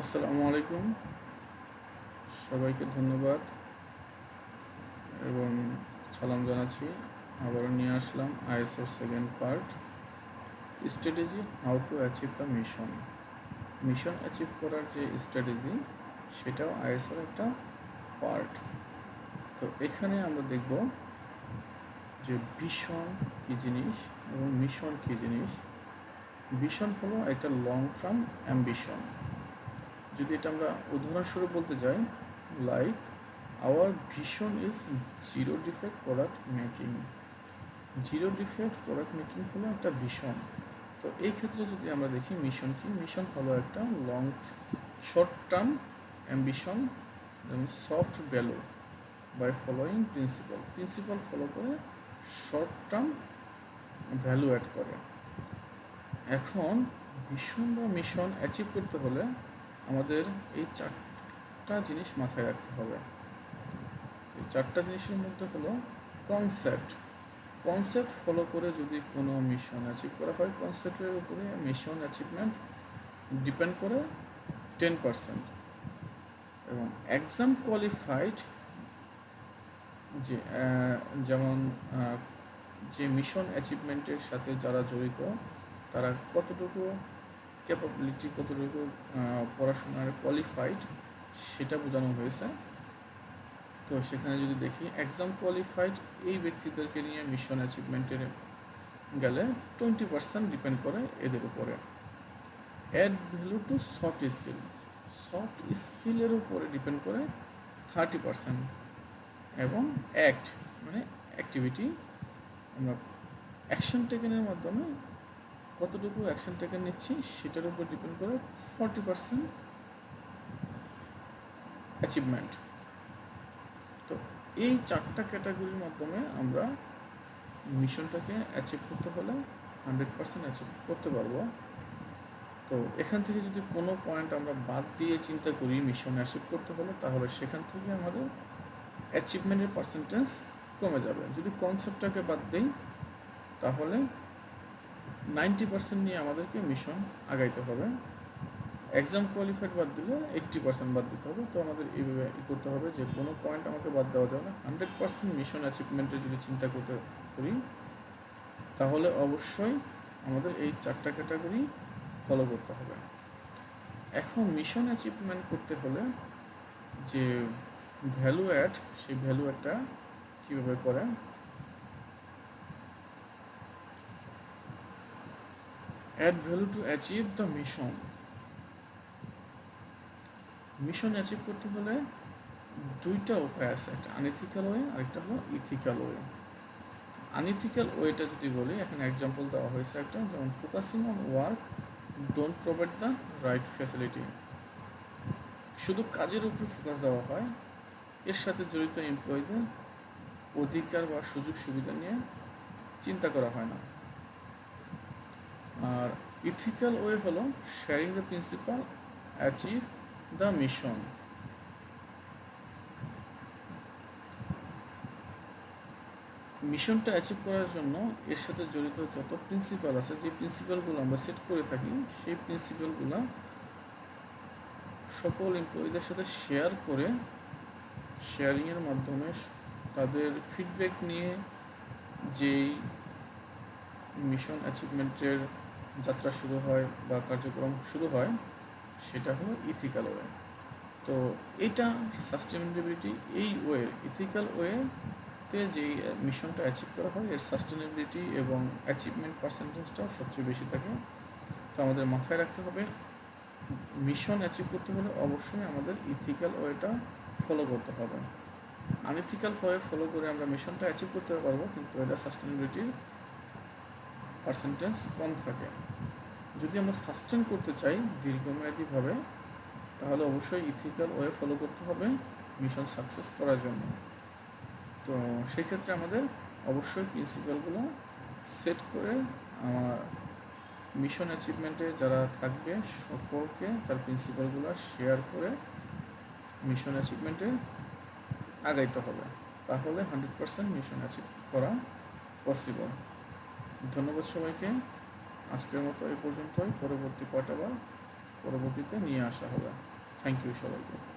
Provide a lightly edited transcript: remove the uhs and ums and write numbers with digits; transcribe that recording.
আসসালামু আলাইকুম, সবাইকে ধন্যবাদ এবং সালাম জানাচ্ছি। আবারও নিয়ে আসলাম আইএসওর second part, strategy how to achieve the mission. Mission achieve করার যে স্ট্র্যাটেজি, সেটাও আইএসওর একটা পার্ট। তো এখানে আমরা দেখব যে ভিশন কী জিনিস এবং মিশন কী জিনিস। ভিশন হলো একটা লং টার্ম অ্যাম্বিশন। যদি এটা আমরা উদাহরণস্বরূপ বলতে যাই, like our vision is zero defect product making. Zero defect product making হলো একটা ভিশন। তো এই ক্ষেত্রে যদি আমরা দেখি মিশন কি, মিশন হলো একটা short term ambition, soft value by following principle follow করে শর্ট টার্ম ভ্যালু অ্যাড করে। এখন ভিশন বা মিশন অ্যাচিভ করতে হলে আমাদের এই চারটা জিনিস মাথায় রাখতে হবে। এই চারটা জিনিসের মধ্যে হলো কনসেপ্ট ফলো করে যদি কোনো মিশন অ্যাচিভ করা হয়, কনসেপ্টের উপরে মিশন অ্যাচিভমেন্ট ডিপেন্ড করে 10%। এবং এক্সাম কোয়ালিফাইড যে যেমন যে মিশন অ্যাচিভমেন্টের সাথে যারা জড়িত তারা কতটুকু ক্যাপাবিলিটি, কতটুকু পড়াশোনার কোয়ালিফাইড, সেটা বোঝানো হয়েছে। তো সেখানে যদি দেখি এক্সাম কোয়ালিফাইড এই ব্যক্তিদেরকে নিয়ে মিশন অ্যাচিভমেন্টের গেলে 20% ডিপেন্ড করে এদের উপরে। অ্যাড ভ্যালু টু সফট স্কিলের উপরে ডিপেন্ড করে 30%। এবং অ্যাক্ট মানে অ্যাক্টিভিটি, আমরা অ্যাকশন টেকেনের মাধ্যমে কতটুকু অ্যাকশন টেকেন নিচ্ছি সেটার উপর ডিপেন্ড করে 40% অ্যাচিভমেন্ট। তো এই চারটা ক্যাটাগরির মাধ্যমে আমরা মিশনটাকে অ্যাচিভ করতে হলে 100% অ্যাচিভ করতে পারবো। তো এখান থেকে যদি কোনো পয়েন্ট আমরা বাদ দিয়ে চিন্তা করি মিশন অ্যাচিভ করতে হলে, তাহলে সেখান থেকে আমাদের অ্যাচিভমেন্টের পার্সেন্টেজ কমে যাবে। যদি কনসেপ্টটাকে বাদ দিই তাহলে 90% নিয়ে আমাদেরকে মিশন আগাইতে হবে। এক্সাম কোয়ালিফাইড বাদ দিলে 80% বাদ দিতে হবে। তো আমাদের এইভাবে করতে হবে যে কোনো পয়েন্ট আমাকে বাদ দেওয়া যাবে না। 100% মিশন অ্যাচিভমেন্টের যদি চিন্তা করতে করি তাহলে অবশ্যই আমাদের এই চারটা ক্যাটাগরি ফলো করতে হবে। এখন মিশন অ্যাচিভমেন্ট করতে হলে যে ভ্যালু অ্যাড, সেই ভ্যালু অ্যাডটা কীভাবে করে, add value to achieve the mission. Mission achieve করতে হলে দুইটা উপায় আছে, একটা আনইথিক্যাল ওয়ে আর একটা হলো ইথিক্যাল ওয়ে। আনইথিক্যাল ওয়েটা যদি বলি, এখানে এক্সাম্পল দেওয়া হয়েছে একটা, যেমন focusing on work don't provide the right facility. শুধু কাজের উপর ফোকাস দেওয়া হয়, এর সাথে জড়িত এমপ্লয়ীদের অধিকার বা সুযোগ সুবিধা নিয়ে চিন্তা করা হয় না। আর ইথিক্যাল ওয়ে হলো sharing the principal achieve the mission. মিশনটা অ্যাচিভ করার জন্য এর সাথে জড়িত যত প্রিন্সিপাল আছে, যে প্রিন্সিপালগুলো আমরা সেট করে থাকি, সেই প্রিন্সিপালগুলো সকল এমপ্লয়ীদের সাথে শেয়ার করে, শেয়ারিংয়ের মাধ্যমে তাদের ফিডব্যাক নিয়ে যেই মিশন অ্যাচিভমেন্টের যাত্রা শুরু হয় বা কার্যক্রম শুরু হয়, সেটা হলো ইথিক্যাল ওয়ে। তো এইটা সাস্টেনেবিলিটি, এই ওয়ে ইথিক্যাল ওয়েতে যেই মিশনটা অ্যাচিভ করা হয় এর সাস্টেনেবিলিটি এবং অ্যাচিভমেন্ট পার্সেন্টেজটাও সবচেয়ে বেশি থাকে। তো আমাদের মাথায় রাখতে হবে মিশন অ্যাচিভ করতে হলে অবশ্যই আমাদের ইথিক্যাল ওয়েটা ফলো করতে হবে। আনইথিক্যাল ওয়ে ফলো করে আমরা মিশনটা অ্যাচিভ করতে পারবো, কিন্তু এটা সাস্টেনেবিলিটির পার্সেন্টেজ কম থাকে। যদি আমরা সাস্টেন করতে চাই দীর্ঘমেয়াদীভাবে, তাহলে অবশ্যই ইথিক্যাল ওয়ে ফলো করতে হবে মিশন সাকসেস করার জন্য। তো সেক্ষেত্রে আমাদের অবশ্যই প্রিন্সিপালগুলো সেট করে আমার মিশন অ্যাচিভমেন্টে যারা থাকবে সকলকে তার প্রিন্সিপালগুলো শেয়ার করে মিশন অ্যাচিভমেন্টে আগাইতে হবে, তাহলে 100% মিশন অ্যাচিভ করা পসিবল। ধন্যবাদ সবাইকে। আজকের মতো এই পর্যন্তই। পরবর্তী পার্ট আবার পরবর্তীতে নিয়ে আসা হবে। থ্যাংক ইউ সবাইকে।